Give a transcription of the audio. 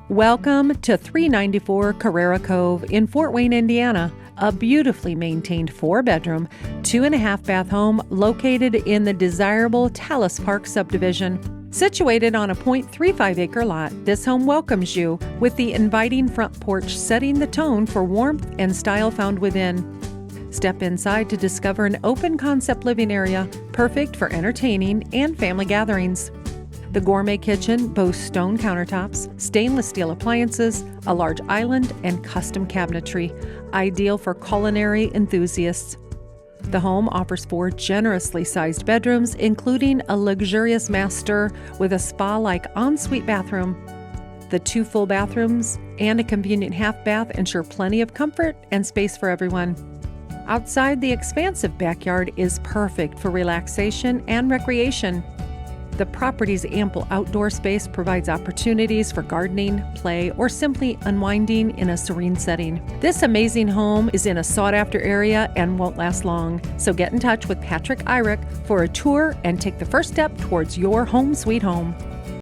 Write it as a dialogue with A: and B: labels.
A: Welcome to 394 Carrara Cove in Fort Wayne, Indiana, a beautifully maintained 4-bedroom, 2.5-bath home located in the desirable Talus Park subdivision. Situated on a 0.35-acre lot, this home welcomes you with the inviting front porch setting the tone for warmth and style found within. Step inside to discover an open-concept living area, perfect for entertaining and family gatherings. The gourmet kitchen boasts stone countertops, stainless steel appliances, a large island, and custom cabinetry, ideal for culinary enthusiasts. The home offers 4 generously sized bedrooms, including a luxurious master with a spa-like ensuite bathroom. The 2 full bathrooms and a convenient half bath ensure plenty of comfort and space for everyone. Outside, the expansive backyard is perfect for relaxation and recreation. The property's ample outdoor space provides opportunities for gardening, play, or simply unwinding in a serene setting. This amazing home is in a sought-after area and won't last long, so get in touch with Patrick Eyrich for a tour and take the first step towards your home sweet home.